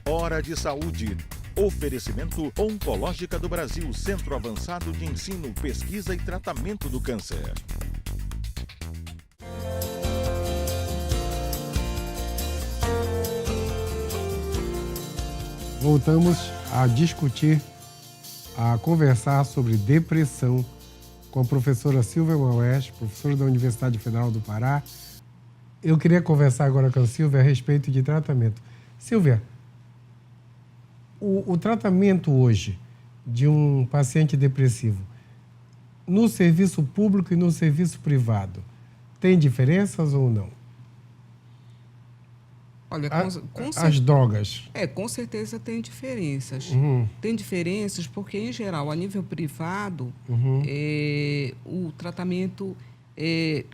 Hora de Saúde. Oferecimento Oncológica do Brasil, Centro Avançado de Ensino, Pesquisa e Tratamento do Câncer. Voltamos a discutir, a conversar sobre depressão com a professora Silvia Maués, professora da Universidade Federal do Pará. Eu queria conversar agora com a Silvia a respeito de tratamento. Silvia, o tratamento hoje de um paciente depressivo no serviço público e no serviço privado tem diferenças ou não? Olha, as drogas. Com certeza tem diferenças. Tem diferenças porque, em geral, a nível privado, o tratamento é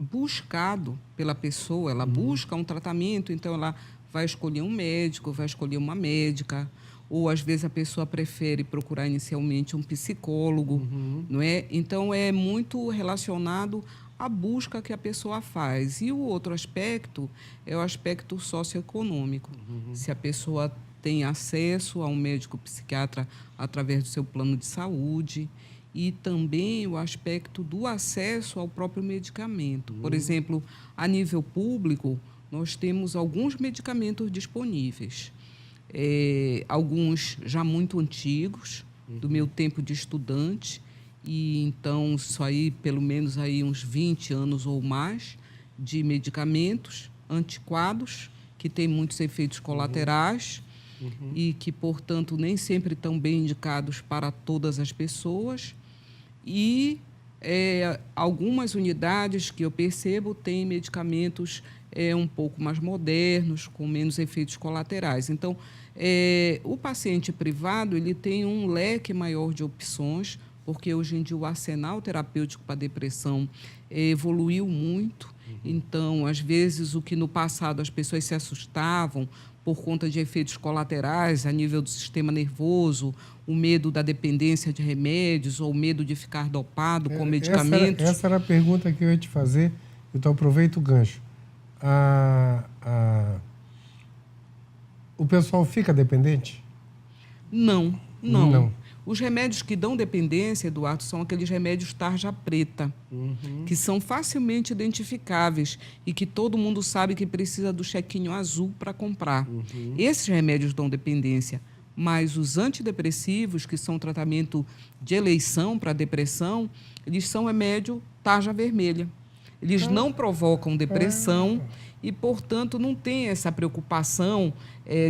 buscado pela pessoa, ela busca um tratamento, então ela vai escolher um médico, vai escolher uma médica, ou às vezes a pessoa prefere procurar inicialmente um psicólogo, não é? Então é muito relacionado à busca que a pessoa faz. E o outro aspecto é o aspecto socioeconômico. Se a pessoa tem acesso a um médico psiquiatra através do seu plano de saúde, e também o aspecto do acesso ao próprio medicamento. Por exemplo, a nível público, nós temos alguns medicamentos disponíveis. Alguns já muito antigos, do meu tempo de estudante, e então isso aí, pelo menos aí uns 20 anos ou mais, de medicamentos antiquados, que têm muitos efeitos colaterais, e que, portanto, nem sempre estão bem indicados para todas as pessoas. E algumas unidades que eu percebo têm medicamentos um pouco mais modernos, com menos efeitos colaterais. Então, o paciente privado ele tem um leque maior de opções, porque hoje em dia o arsenal terapêutico para depressão evoluiu muito. Então, às vezes, o que no passado as pessoas se assustavam por conta de efeitos colaterais a nível do sistema nervoso, o medo da dependência de remédios ou o medo de ficar dopado com medicamentos. Essa era a pergunta que eu ia te fazer, então aproveito o gancho. O pessoal fica dependente? Não. Os remédios que dão dependência, Eduardo, são aqueles remédios tarja preta, que são facilmente identificáveis e que todo mundo sabe que precisa do chequinho azul para comprar. Esses remédios dão dependência, mas os antidepressivos, que são tratamento de eleição para depressão, eles são remédio tarja vermelha. Eles não provocam depressão e, portanto, não tem essa preocupação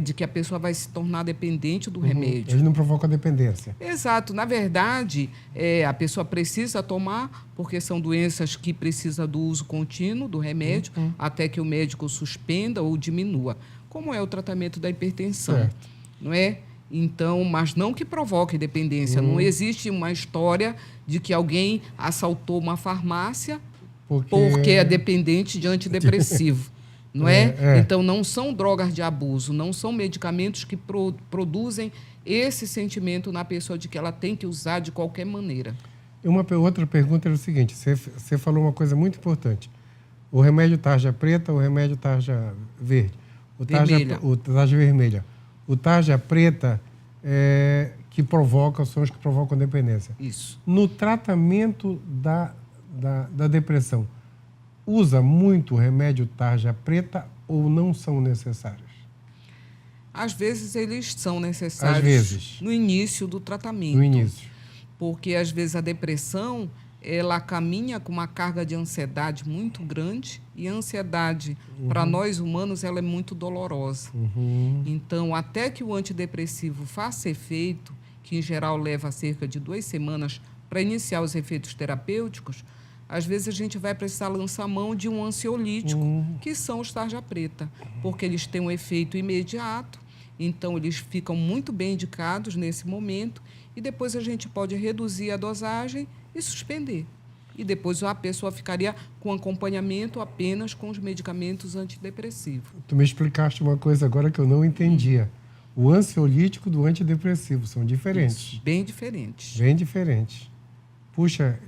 de que a pessoa vai se tornar dependente do remédio. Eles não provocam dependência. Exato. Na verdade, a pessoa precisa tomar, porque são doenças que precisam do uso contínuo do remédio, até que o médico suspenda ou diminua, como é o tratamento da hipertensão, não é? Então, mas não que provoque dependência. Não existe uma história de que alguém assaltou uma farmácia porque é dependente de antidepressivo. Não é? Então, não são drogas de abuso, não são medicamentos que produzem esse sentimento na pessoa de que ela tem que usar de qualquer maneira. Outra pergunta era o seguinte, você falou uma coisa muito importante. O remédio tarja preta ou o remédio tarja verde? O tarja vermelha. O tarja preta são os que provocam dependência. Isso. No tratamento da depressão, usa muito remédio tarja preta ou não são necessários? Às vezes eles são necessários. Às vezes. No início do tratamento. No início. Porque às vezes a depressão, ela caminha com uma carga de ansiedade muito grande e a ansiedade, para nós humanos, ela é muito dolorosa. Então, até que o antidepressivo faça efeito, que em geral leva cerca de 2 semanas para iniciar os efeitos terapêuticos, às vezes a gente vai precisar lançar mão de um ansiolítico, que são os tarja preta, porque eles têm um efeito imediato, então eles ficam muito bem indicados nesse momento e depois a gente pode reduzir a dosagem e suspender. E depois a pessoa ficaria com acompanhamento apenas com os medicamentos antidepressivos. Tu me explicaste uma coisa agora que eu não entendia. O ansiolítico do antidepressivo são diferentes. Isso, bem diferentes. Bem diferentes. Puxa,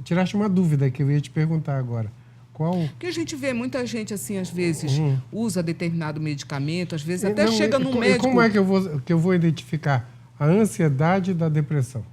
tiraste uma dúvida que eu ia te perguntar agora. Qual? Porque a gente vê muita gente, assim, às vezes, usa determinado medicamento, às vezes até Não, chega no e médico... como é que eu vou identificar a ansiedade da depressão?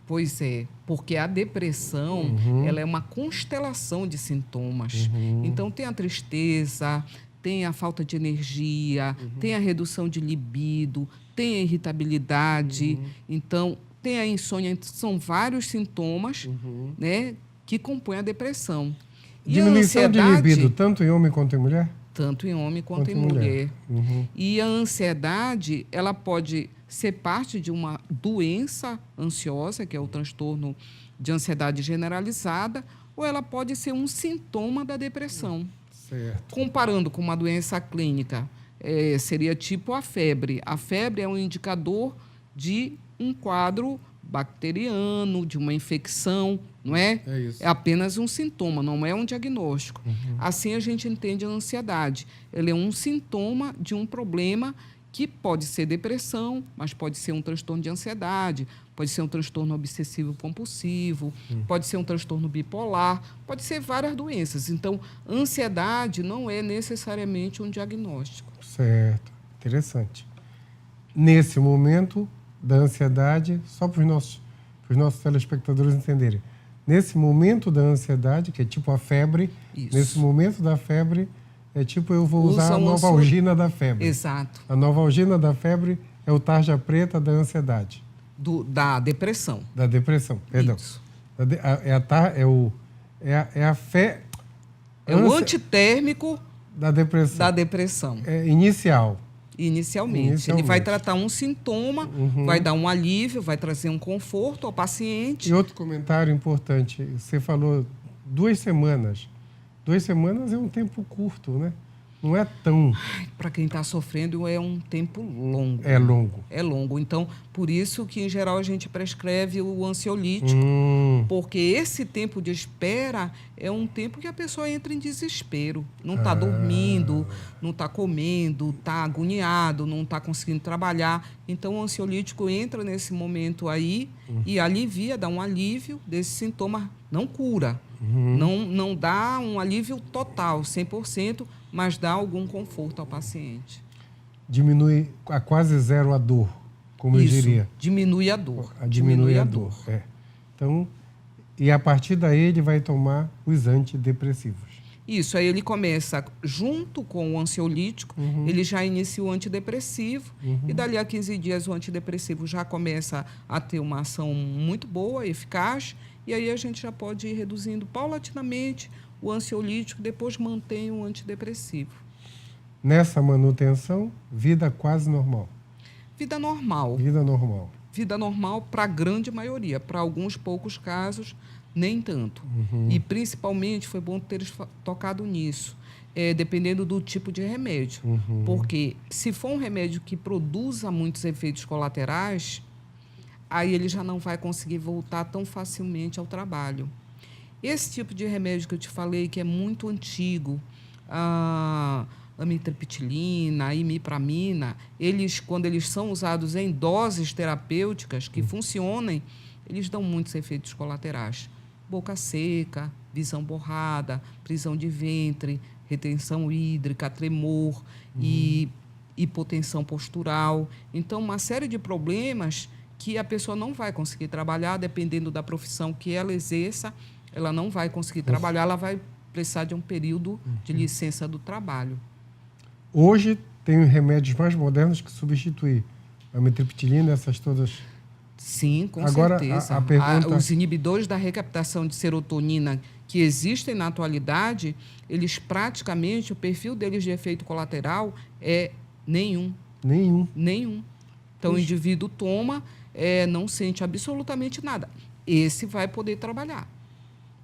Pois é, porque a depressão, ela é uma constelação de sintomas. Então, tem a tristeza, tem a falta de energia, tem a redução de libido, tem a irritabilidade, então, tem a insônia. São vários sintomas, né, que compõem a depressão. E Diminuição a ansiedade, de libido, tanto em homem quanto em mulher? tanto em homem quanto em mulher. mulher. E a ansiedade, ela pode ser parte de uma doença ansiosa, que é o transtorno de ansiedade generalizada, ou ela pode ser um sintoma da depressão. Certo. Comparando com uma doença clínica, seria tipo a febre. A febre é um indicador de um quadro bacteriano, de uma infecção, não é? É isso. É apenas um sintoma, não é um diagnóstico. Assim a gente entende a ansiedade. Ela é um sintoma de um problema que pode ser depressão, mas pode ser um transtorno de ansiedade, pode ser um transtorno obsessivo-compulsivo, pode ser um transtorno bipolar, pode ser várias doenças. Então, ansiedade não é necessariamente um diagnóstico. Certo. Interessante. Nesse momento da ansiedade, só para os nossos telespectadores entenderem, nesse momento da ansiedade, que é tipo a febre, Isso. nesse momento da febre, é tipo eu vou usar Usa a um Novalgina da febre. Exato. A Novalgina da febre é o tarja preta da ansiedade. Da depressão. Da depressão, perdão. Isso. É o antitérmico da depressão. da depressão. É inicial. Inicialmente. Ele vai tratar um sintoma, vai dar um alívio, vai trazer um conforto ao paciente. E outro comentário importante, você falou 2 semanas. 2 semanas é um tempo curto, né? Não é tão... Para quem está sofrendo, é um tempo longo. É longo. É longo. Então, por isso que, em geral, a gente prescreve o ansiolítico, porque esse tempo de espera é um tempo que a pessoa entra em desespero. Não está dormindo, não está comendo, está agoniado, não está conseguindo trabalhar. Então, o ansiolítico entra nesse momento aí e alivia, dá um alívio desse sintoma. Não cura, não dá um alívio total, 100%, mas dá algum conforto ao paciente. Diminui a quase zero a dor, como Isso, eu diria. diminui a dor. Diminui a dor. É. Então, e a partir daí ele vai tomar os antidepressivos. Isso, aí ele começa, junto com o ansiolítico, ele já inicia o antidepressivo, e dali a 15 dias o antidepressivo já começa a ter uma ação muito boa, eficaz, e aí a gente já pode ir reduzindo paulatinamente o ansiolítico, depois mantém o antidepressivo. Nessa manutenção, vida quase normal. Vida normal. Vida normal. Vida normal para a grande maioria. Para alguns poucos casos, nem tanto. E, principalmente, foi bom teres tocado nisso, dependendo do tipo de remédio. Porque, se for um remédio que produza muitos efeitos colaterais, aí ele já não vai conseguir voltar tão facilmente ao trabalho. Esse tipo de remédio que eu te falei, que é muito antigo, a amitriptilina, a imipramina, quando eles são usados em doses terapêuticas que funcionem, eles dão muitos efeitos colaterais. Boca seca, visão borrada, prisão de ventre, retenção hídrica, tremor e hipotensão postural. Então, uma série de problemas que a pessoa não vai conseguir trabalhar, dependendo da profissão que ela exerça, ela não vai conseguir trabalhar, ela vai precisar de um período de licença do trabalho. Hoje tem remédios mais modernos que substituem a amitriptilina, essas todas. Sim, com Agora, certeza. a pergunta... Os inibidores da recaptação de serotonina que existem na atualidade, eles praticamente, o perfil deles de efeito colateral é nenhum. Nenhum. Então, o indivíduo toma, não sente absolutamente nada. Esse vai poder trabalhar.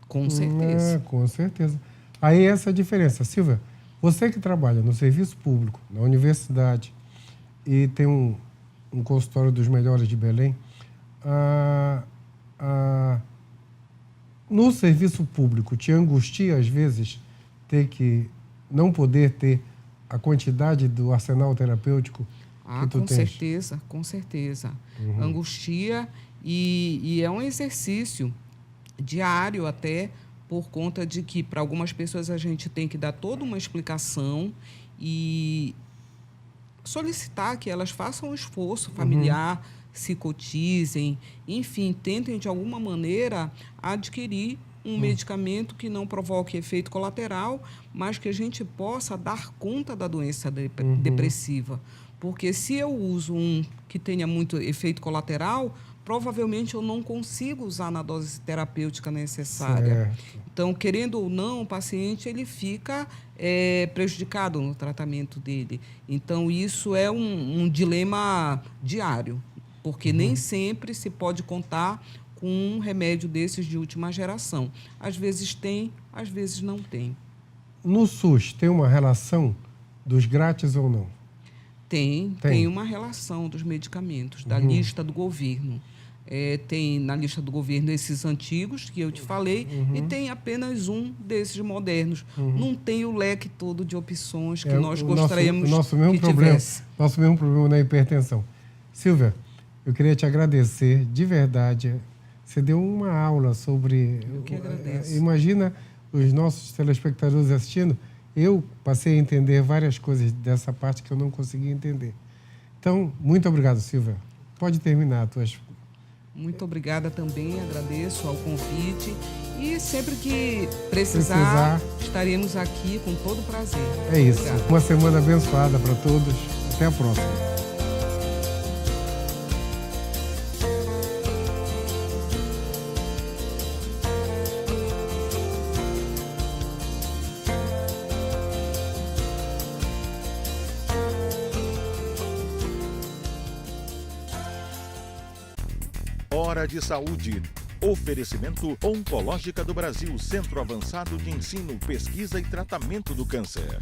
Com certeza. Com certeza. Aí essa é a diferença. Silvia, você que trabalha no serviço público, na universidade, e tem um consultório dos melhores de Belém, no serviço público, te angustia, às vezes, ter que não poder ter a quantidade do arsenal terapêutico que tu tens? Com certeza. Angustia e é um exercício diário até por conta de que, para algumas pessoas, a gente tem que dar toda uma explicação e solicitar que elas façam um esforço familiar, se cotizem, enfim, tentem, de alguma maneira, adquirir um medicamento que não provoque efeito colateral, mas que a gente possa dar conta da doença depressiva. Porque se eu uso um que tenha muito efeito colateral, provavelmente eu não consigo usar na dose terapêutica necessária. Certo. Então, querendo ou não, o paciente ele fica prejudicado no tratamento dele. Então, isso é um dilema diário, porque nem sempre se pode contar com um remédio desses de última geração. Às vezes tem, às vezes não tem. No SUS, tem uma relação dos grátis ou não? Tem uma relação dos medicamentos, da lista do governo. Tem na lista do governo esses antigos que eu te falei e tem apenas um desses modernos. Não tem o leque todo de opções que nós gostaríamos que tivesse. Nosso mesmo problema na hipertensão. Silvia, eu queria te agradecer de verdade. Você deu uma aula sobre... Eu que agradeço. Imagina os nossos telespectadores assistindo. Eu passei a entender várias coisas dessa parte que eu não conseguia entender. Então, muito obrigado, Silvia. Pode terminar as tuas... Muito obrigada também, agradeço ao convite. E sempre que precisar, estaremos aqui com todo prazer. É isso. Obrigada. Uma semana abençoada para todos. Até a próxima. Hora de Saúde. Oferecimento Oncológica do Brasil, Centro Avançado de Ensino, Pesquisa e Tratamento do Câncer.